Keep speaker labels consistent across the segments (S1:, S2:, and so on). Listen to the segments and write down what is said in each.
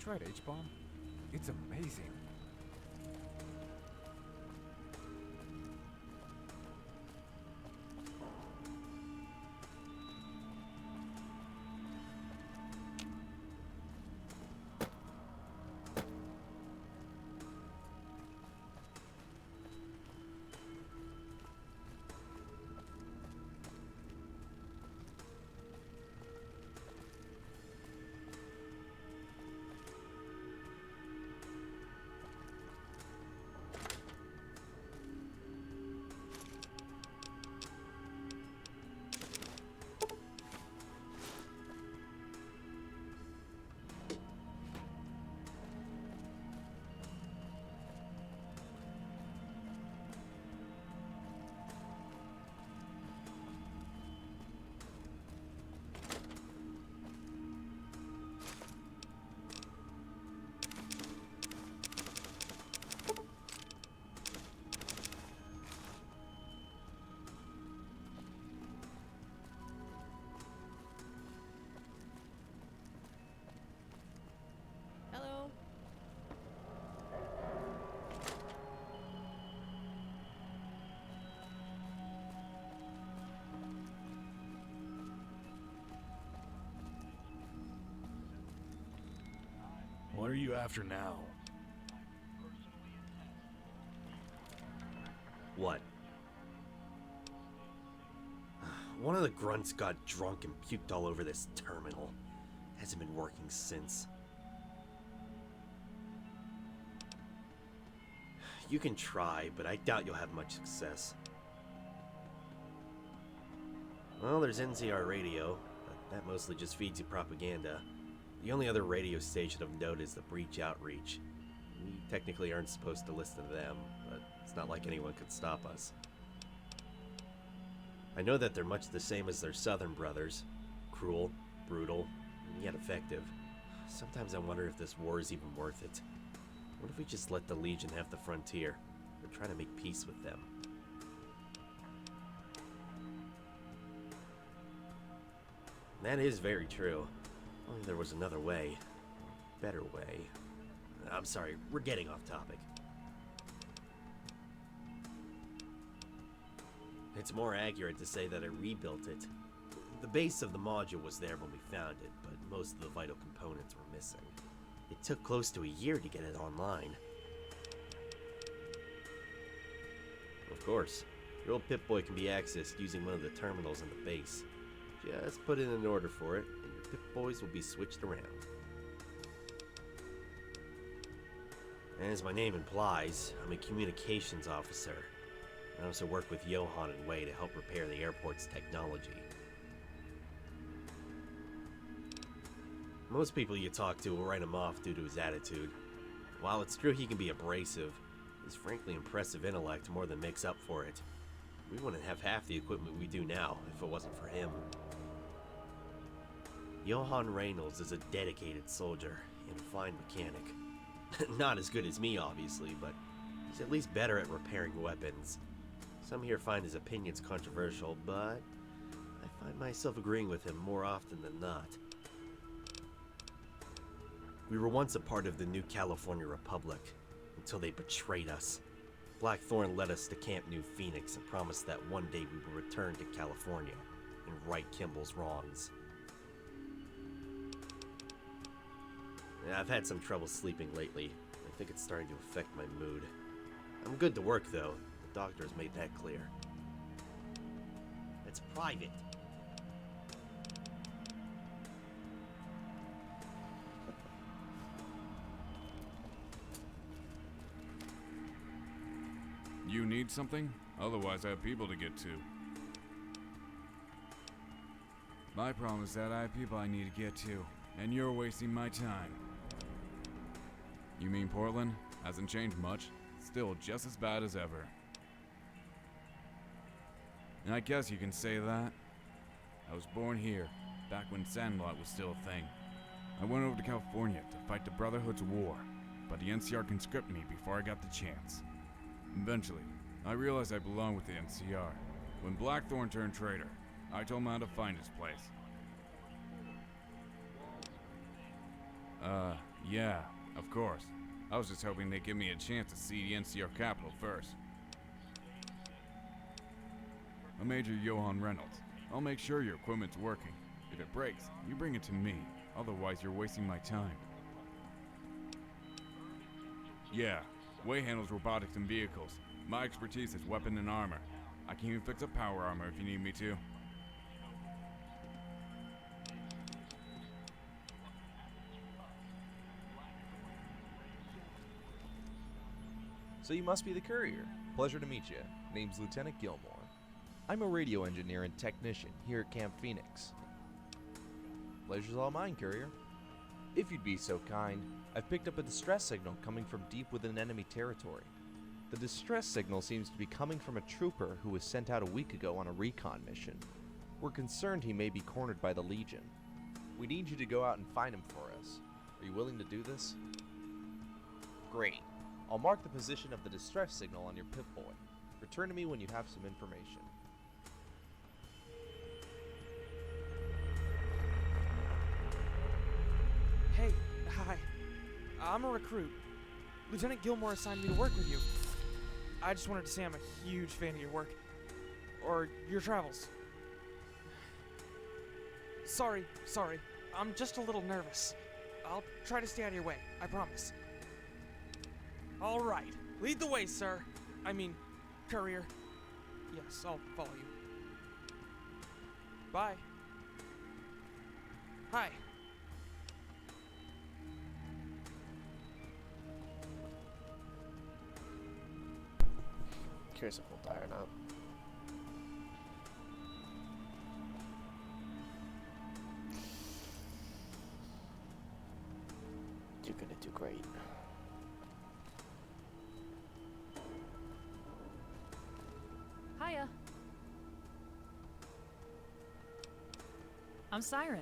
S1: tried H-bomb? It's amazing.
S2: Hello.
S3: What are you after now?
S4: What? One of the grunts got drunk and puked all over this terminal. Hasn't been working since. You can try, but I doubt you'll have much success. Well, there's NCR radio, but that mostly just feeds you propaganda. The only other radio station of note is the Breach Outreach. We technically aren't supposed to listen to them, but it's not like anyone could stop us. I know that they're much the same as their southern brothers. Cruel, brutal, and yet effective. Sometimes I wonder if this war is even worth it. What if we just let the Legion have the frontier? We're trying to make peace with them. That is very true. Only there was another way. A better way. I'm sorry, we're getting off topic. It's more accurate to say that I rebuilt it. The base of the module was there when we found it, but most of the vital components were missing. It took close to a year to get it online. Of course, your old Pip-Boy can be accessed using one of the terminals in the base. Just put in an order for it, and your Pip-Boys will be switched around. As my name implies, I'm a communications officer. I also work with Johan and Wei to help repair the airport's technology. Most people you talk to will write him off due to his attitude. While it's true he can be abrasive, his frankly impressive intellect more than makes up for it. We wouldn't have half the equipment we do now if it wasn't for him. Johan Reynolds is a dedicated soldier and a fine mechanic. Not as good as me, obviously, but he's at least better at repairing weapons. Some here find his opinions controversial, but I find myself agreeing with him more often than not. We were once a part of the New California Republic, until they betrayed us. Blackthorn led us to Camp New Phoenix and promised that one day we would return to California and right Kimball's wrongs. I've had some trouble sleeping lately. I think it's starting to affect my mood. I'm good to work, though. The doctor has made that clear. It's private.
S1: You need something? Otherwise I have people to get to. My problem is that I have people I need to get to, and you're wasting my time. You mean Portland? Hasn't changed much. Still just as bad as ever. And I guess you can say that. I was born here, back when Sandlot was still a thing. I went over to California to fight the Brotherhood's war, but the NCR conscripted me before I got the chance. Eventually, I realized I belonged with the NCR. When Blackthorn turned traitor, I told him how to find his place. Yeah, of course. I was just hoping they'd give me a chance to see the NCR capital first. I'm Major Johan Reynolds. I'll make sure your equipment's working. If it breaks, you bring it to me. Otherwise, you're wasting my time. Yeah, Way handles robotics and vehicles. My expertise is weapon and armor. I can even fix up power armor if you need me to.
S2: So you must be the courier. Pleasure to meet you. Name's Lieutenant Gilmore. I'm a radio engineer and technician here at Camp Phoenix. Pleasure's all mine, courier. If you'd be so kind, I've picked up a distress signal coming from deep within enemy territory. The distress signal seems to be coming from a trooper who was sent out a week ago on a recon mission. We're concerned he may be cornered by the Legion. We need you to go out and find him for us. Are you willing to do this? Great. I'll mark the position of the distress signal on your Pip-Boy. Return to me when you have some information.
S5: Hey, hi. I'm a recruit. Lieutenant Gilmore assigned me to work with you. I just wanted to say I'm a huge fan of your work. Or your travels. Sorry. I'm just a little nervous. I'll try to stay out of your way, I promise. All right. Lead the way, sir. I mean, courier. Yes, I'll follow you. Bye. Hi.
S6: Curious if we'll die or not. You're gonna do great.
S7: Hiya. I'm Siren.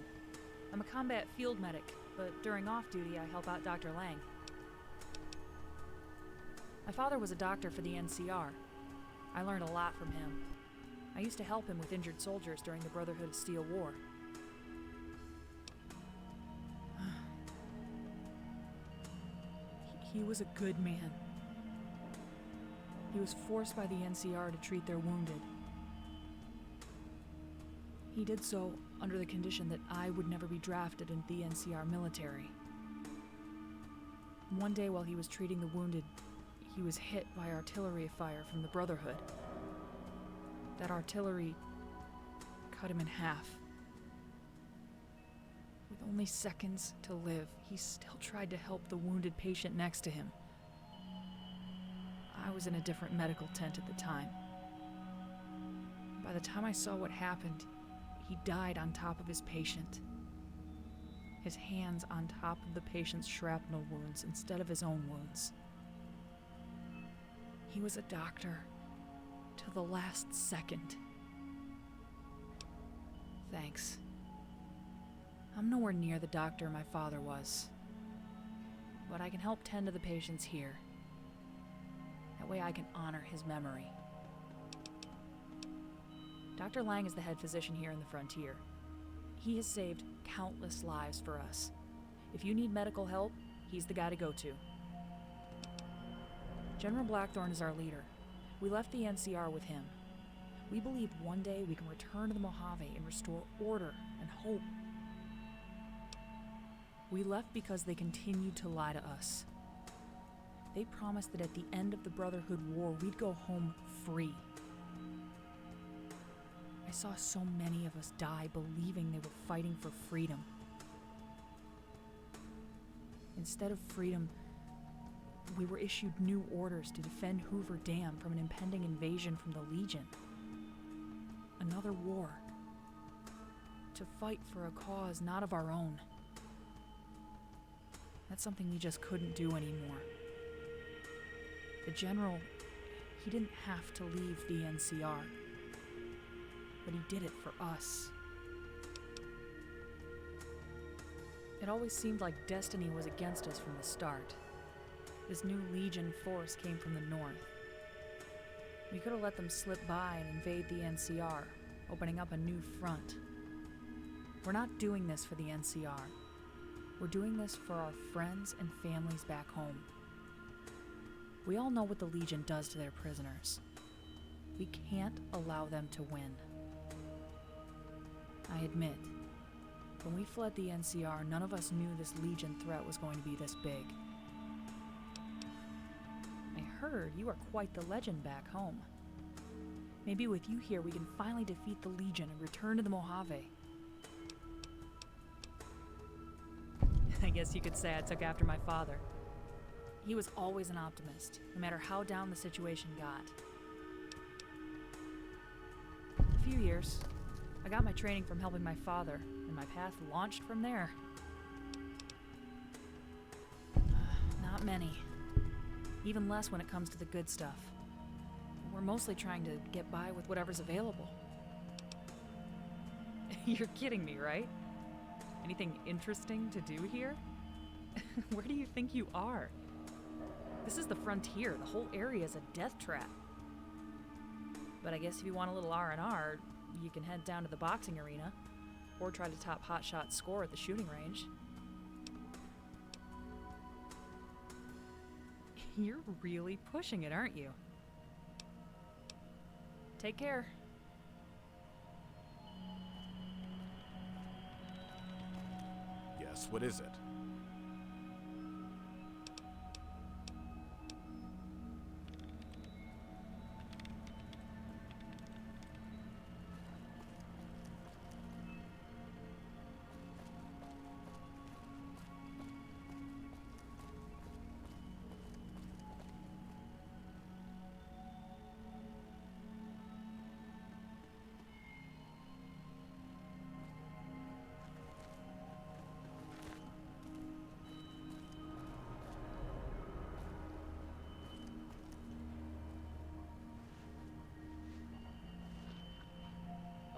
S7: I'm a combat field medic, but during off-duty I help out Dr. Lang. My father was a doctor for the NCR. I learned a lot from him. I used to help him with injured soldiers during the Brotherhood of Steel War. He was a good man. He was forced by the NCR to treat their wounded. He did so under the condition that I would never be drafted into the NCR military. One day while he was treating the wounded, he was hit by artillery fire from the Brotherhood. That artillery cut him in half. With only seconds to live, he still tried to help the wounded patient next to him. I was in a different medical tent at the time. By the time I saw what happened, he died on top of his patient. His hands on top of the patient's shrapnel wounds instead of his own wounds. He was a doctor to the last second. Thanks. I'm nowhere near the doctor my father was, but I can help tend to the patients here. That way I can honor his memory. Dr. Lang is the head physician here in the Frontier. He has saved countless lives for us. If you need medical help, he's the guy to go to. General Blackthorne is our leader. We left the NCR with him. We believe one day we can return to the Mojave and restore order and hope. We left because they continued to lie to us. They promised that at the end of the Brotherhood War, we'd go home free. I saw so many of us die believing they were fighting for freedom. Instead of freedom, we were issued new orders to defend Hoover Dam from an impending invasion from the Legion. Another war. To fight for a cause not of our own. That's something we just couldn't do anymore. The general, he didn't have to leave the NCR. But he did it for us. It always seemed like destiny was against us from the start. This new Legion force came from the north. We could have let them slip by and invade the NCR, opening up a new front. We're not doing this for the NCR. We're doing this for our friends and families back home. We all know what the Legion does to their prisoners. We can't allow them to win. I admit, when we fled the NCR, none of us knew this Legion threat was going to be this big. I heard you are quite the legend back home. Maybe with you here, we can finally defeat the Legion and return to the Mojave. I guess you could say I took after my father. He was always an optimist, no matter how down the situation got. A few years, I got my training from helping my father, and my path launched from there. Not many. Even less when it comes to the good stuff. We're mostly trying to get by with whatever's available. You're kidding me, right? Anything interesting to do here? Where do you think you are? This is the frontier. The whole area is a death trap. But I guess if you want a little R&R, you can head down to the boxing arena, or try to top Hotshot's score at the shooting range. You're really pushing it, aren't you? Take care.
S3: Yes, what is it?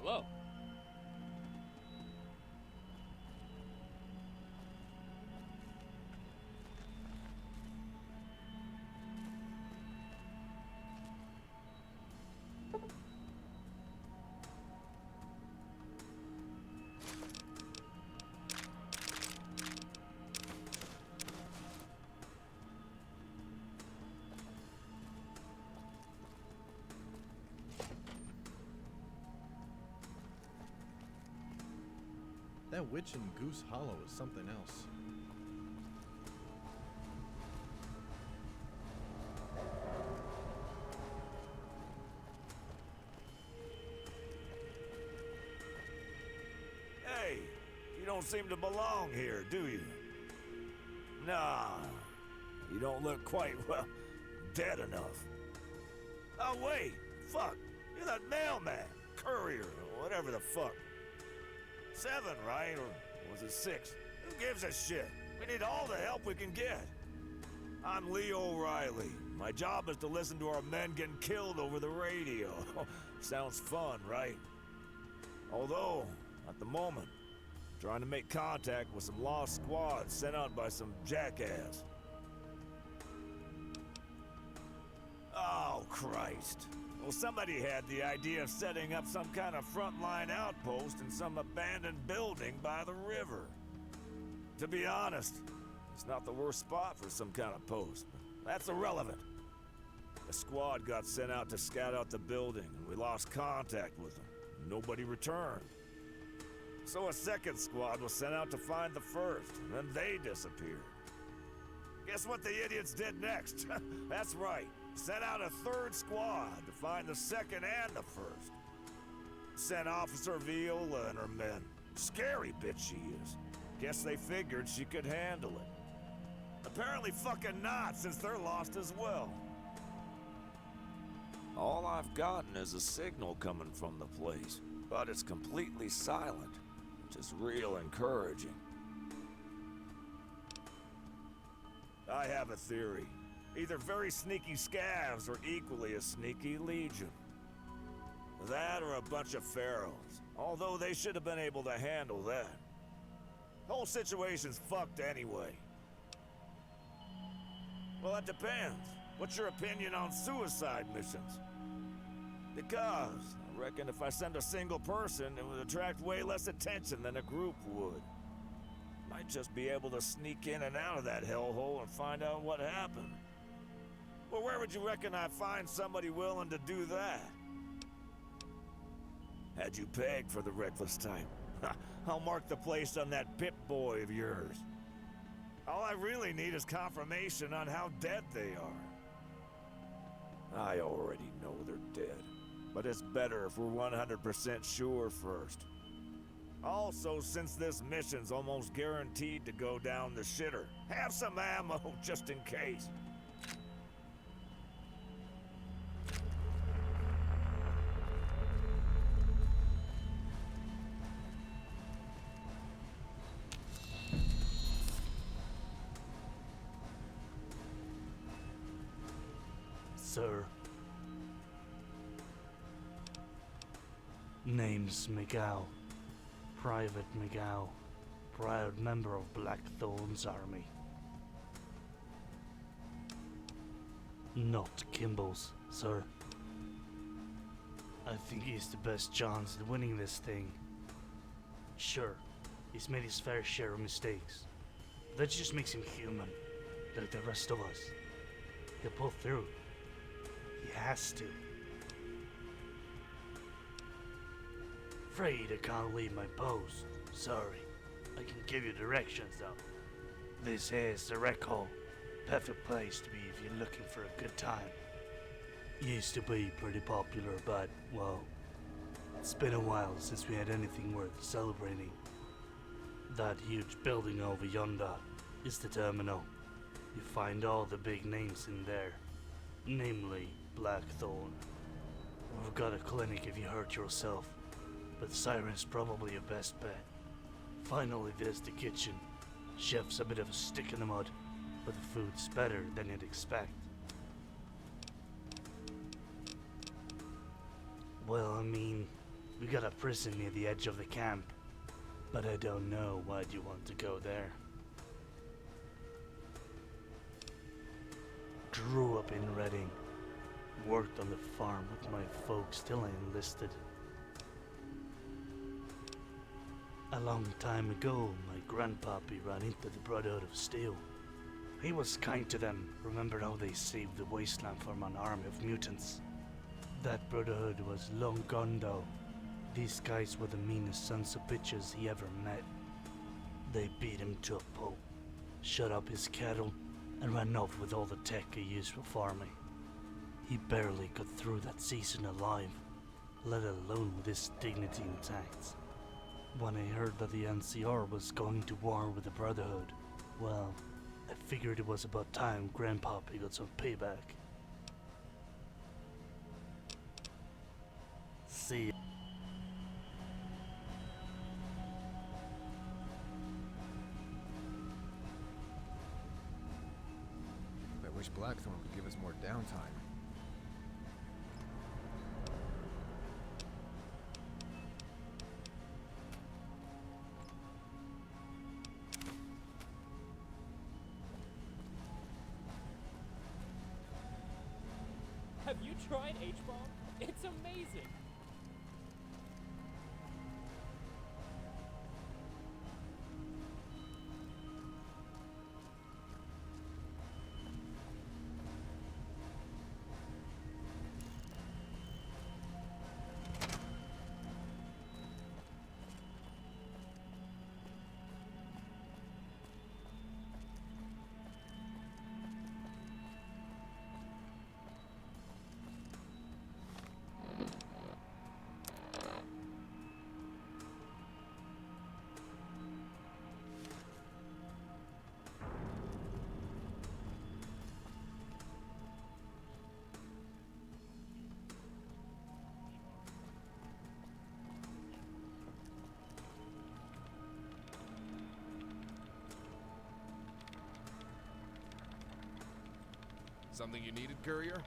S8: Hello.
S9: That witch in Goose Hollow is something else.
S3: Hey, you don't seem to belong here, do you? Nah, you don't look quite, well, dead enough. Oh, wait, fuck, you're that mailman, courier, or whatever the fuck. 7, right? Or was it 6? Who gives a shit? We need all the help we can get. I'm Lee O'Reilly. My job is to listen to our men getting killed over the radio. Sounds fun, right? Although, at the moment, trying to make contact with some lost squads sent out by some jackass. Oh, Christ. Well, somebody had the idea of setting up some kind of frontline outpost in some abandoned building by the river. To be honest, it's not the worst spot for some kind of post, but that's irrelevant. A squad got sent out to scout out the building, and we lost contact with them. Nobody returned. So a second squad was sent out to find the first, and then they disappeared. Guess what the idiots did next? That's right. Sent out a third squad to find the second and the first. Sent Officer Viola and her men. Scary bitch she is. Guess they figured she could handle it. Apparently fucking not, since they're lost as well. All I've gotten is a signal coming from the place, but it's completely silent, which is real encouraging. I have a theory. Either very sneaky scavs or equally as sneaky Legion. That or a bunch of pharaohs, although they should have been able to handle that. The whole situation's fucked anyway. Well, that depends. What's your opinion on suicide missions? Because I reckon if I send a single person, it would attract way less attention than a group would. Might just be able to sneak in and out of that hellhole and find out what happened. Well, where would you reckon I'd find somebody willing to do that? Had you pegged for the reckless type? I'll mark the place on that Pip-Boy of yours. All I really need is confirmation on how dead they are. I already know they're dead, but it's better if we're 100% sure first. Also, since this mission's almost guaranteed to go down the shitter, have some ammo just in case.
S8: Sir. Name's McGow. Private McGow. Proud member of Blackthorn's army. Not Kimball's, sir. I think he's the best chance at winning this thing. Sure, he's made his fair share of mistakes. But that just makes him human, like the rest of us. He'll pull through. He has to. Afraid I can't leave my post. Sorry. I can give you directions though. This here's the rec hall. Perfect place to be if you're looking for a good time. Used to be pretty popular, but, well, it's been a while since we had anything worth celebrating. That huge building over yonder is the terminal. You find all the big names in there, namely Blackthorn. We've got a clinic if you hurt yourself, but Siren's probably your best bet. Finally, there's the kitchen. Chef's a bit of a stick in the mud, but the food's better than you'd expect. Well, I mean, we got a prison near the edge of the camp, but I don't know why'd you want to go there. Grew up in Reading. Worked on the farm with my folks till I enlisted. A long time ago, my grandpappy ran into the Brotherhood of Steel. He was kind to them. Remember how they saved the wasteland from an army of mutants? That Brotherhood was long gone though. These guys were the meanest sons of bitches he ever met. They beat him to a pulp, shut up his cattle, and ran off with all the tech he used for farming. He barely got through that season alive, let alone with his dignity intact. When I heard that the NCR was going to war with the Brotherhood, well, I figured it was about time Grandpappy got some payback. See ya.
S9: I wish Blackthorn could give us more downtime.
S10: Have you tried H-Bomb? It's amazing!
S9: Something you needed, courier?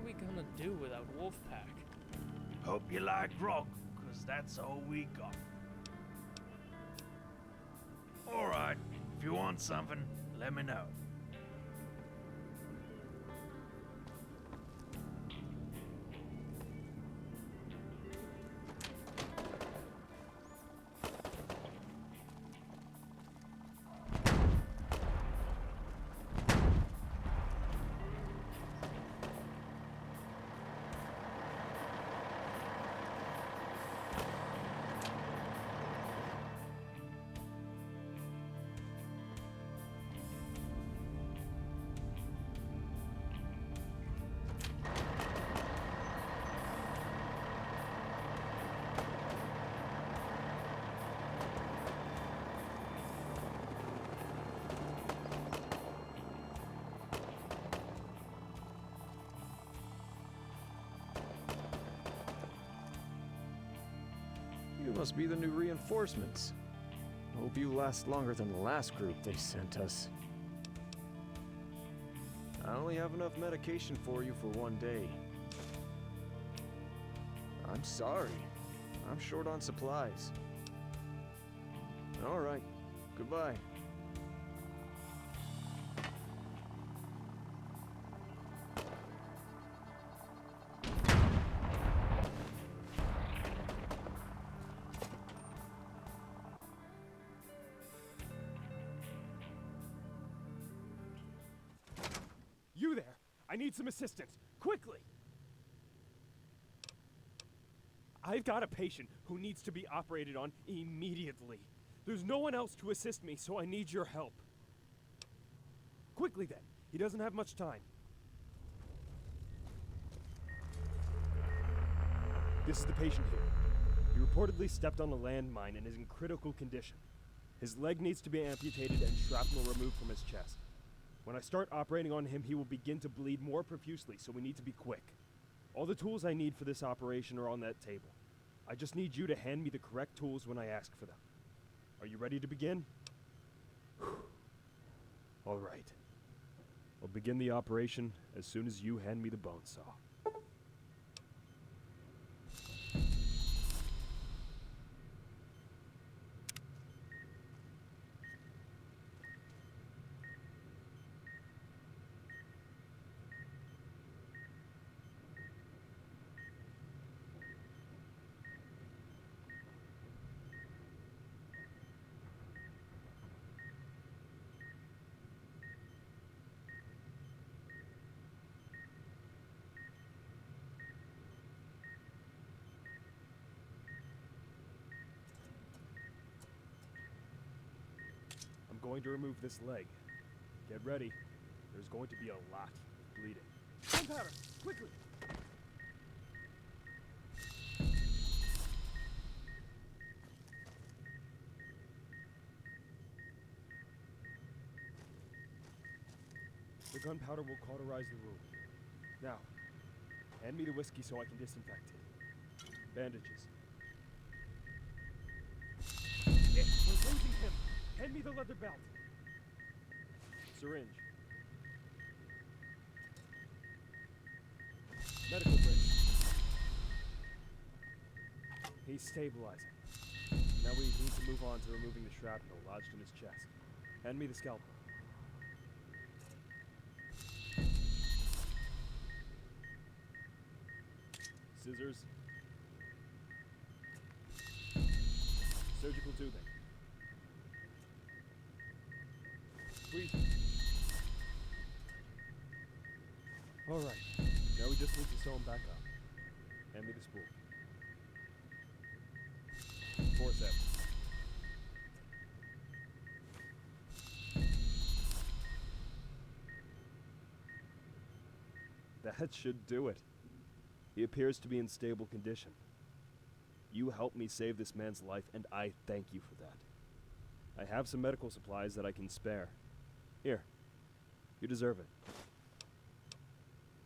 S10: we gonna do without Wolfpack?
S8: Hope you like grog, 'cause that's all we got. Alright, if you want something, let me know.
S11: You must be the new reinforcements. Hope you last longer than the last group they sent us. I only have enough medication for you for one day. I'm sorry. I'm short on supplies. All right. Goodbye.
S12: You there! I need some assistance! Quickly! I've got a patient who needs to be operated on immediately. There's no one else to assist me, so I need your help. Quickly then! He doesn't have much time. This is the patient here. He reportedly stepped on a landmine and is in critical condition. His leg needs to be amputated and shrapnel removed from his chest. When I start operating on him, he will begin to bleed more profusely, so we need to be quick. All the tools I need for this operation are on that table. I just need you to hand me the correct tools when I ask for them. Are you ready to begin? All right. I'll begin the operation as soon as you hand me the bone saw. I'm going to remove this leg. Get ready. There's going to be a lot of bleeding. Gunpowder! Quickly! The gunpowder will cauterize the wound. Now, hand me the whiskey so I can disinfect it. Bandages. Yeah, we're losing him! Hand me the leather belt. Syringe. Medical brace. He's stabilizing. Now we need to move on to removing the shrapnel lodged in his chest. Hand me the scalpel. Scissors. Surgical tubing. Breathe. All right. Now we just need to sew him back up. Hand me the spool. Forceps. That should do it. He appears to be in stable condition. You helped me save this man's life, and I thank you for that. I have some medical supplies that I can spare. Here. You deserve it.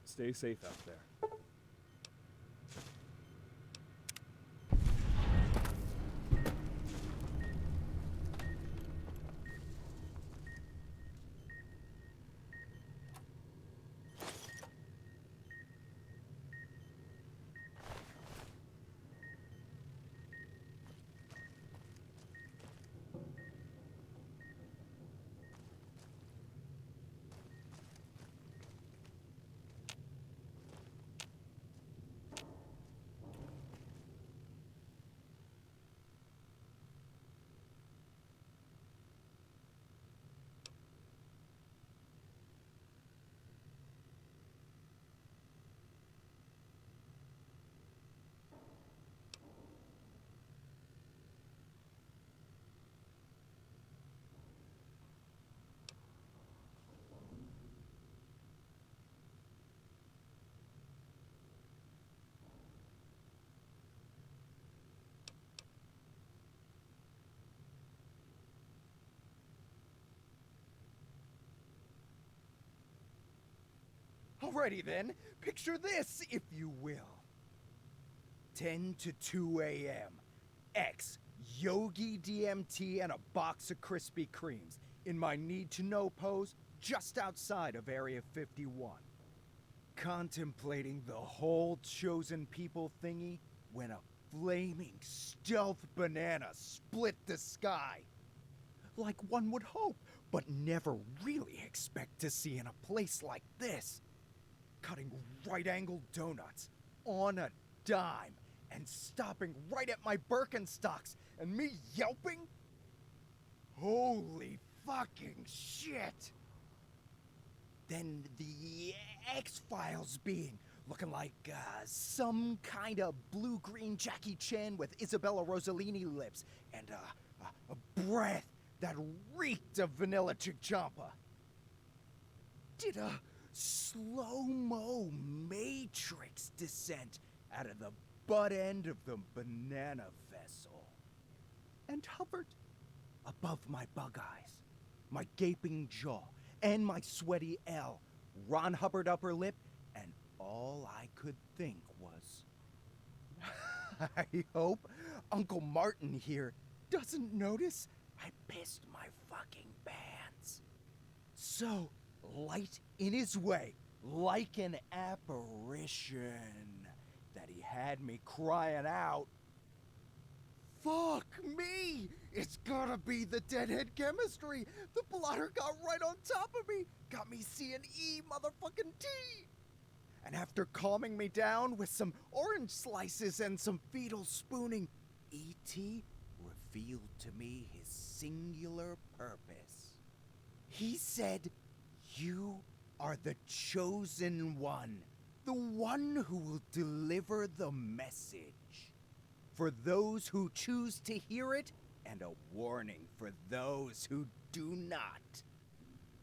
S12: Stay safe out there.
S13: Alrighty then, picture this, if you will. 10 to 2 a.m. X, Yogi DMT and a box of Krispy Kremes in my need-to-know pose just outside of Area 51. Contemplating the whole chosen people thingy when a flaming stealth banana split the sky. Like one would hope, but never really expect to see in a place like this. Cutting right-angled donuts on a dime and stopping right at my Birkenstocks and me yelping? Holy fucking shit! Then the X-Files being looking like some kind of blue-green Jackie Chan with Isabella Rossellini lips and a breath that reeked of vanilla Chick-Champa. Did a slow-mo Matrix descent out of the butt end of the banana vessel and hovered above my bug eyes, my gaping jaw, and my sweaty L, Ron Hubbard upper lip, and all I could think was, I hope Uncle Martin here doesn't notice I pissed my fucking pants. So, light in his way, like an apparition, that he had me crying out, fuck me! It's gotta be the deadhead chemistry! The blotter got right on top of me! Got me seeing E motherfucking T! And after calming me down with some orange slices and some fetal spooning, E.T. revealed to me his singular purpose. He said, "You are the chosen one, the one who will deliver the message. For those who choose to hear it, and a warning for those who do not."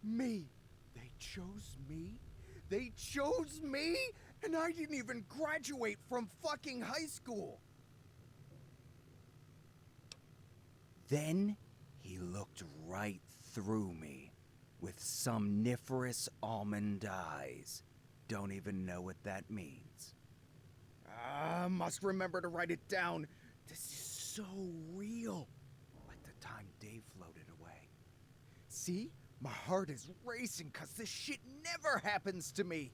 S13: Me. They chose me? They chose me? And I didn't even graduate from fucking high school. Then he looked right through me with somniferous almond eyes. Don't even know what that means. Must remember to write it down. This is so real. Like the time Dave floated away. See? My heart is racing because this shit never happens to me.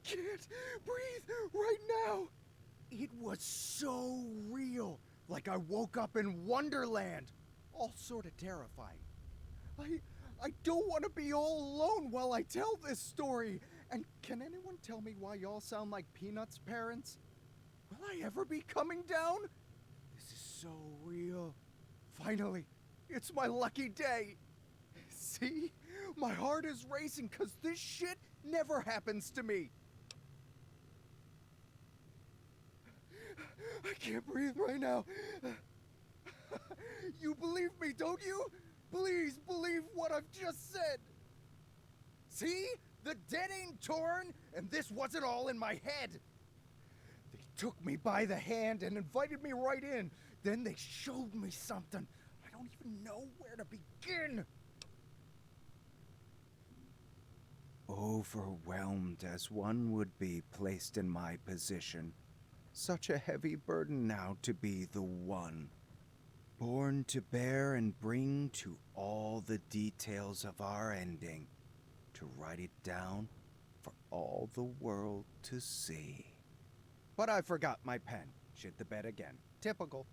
S13: Can't breathe right now. It was so real. Like I woke up in Wonderland. All sort of terrifying. I don't want to be all alone while I tell this story. And can anyone tell me why y'all sound like Peanuts' parents? Will I ever be coming down? This is so real. Finally, it's my lucky day. See? My heart is racing because this shit never happens to me. I can't breathe right now. You believe me, don't you? Please believe what I've just said. See? The dead ain't torn, and this wasn't all in my head. They took me by the hand and invited me right in. Then they showed me something. I don't even know where to begin. Overwhelmed as one would be placed in my position. Such a heavy burden now to be the one. Born to bear and bring to all the details of our ending. To write it down for all the world to see. But I forgot my pen. Shit the bed again. Typical.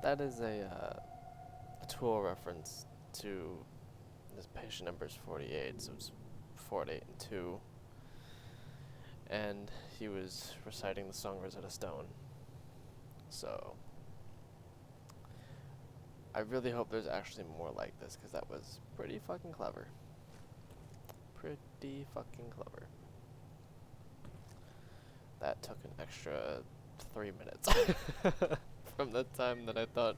S6: That is a tool reference to this patient number's 48, so it's 48 and 2. And he was reciting the song Rosetta Stone. So I really hope there's actually more like this, because that was pretty fucking clever. Pretty fucking clever. That took an extra 3 minutes from the time that I thought.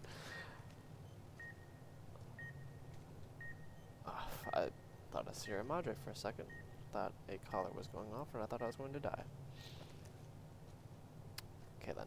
S6: I thought of Sierra Madre for a second. Thought a collar was going off, and I thought I was going to die. Okay then.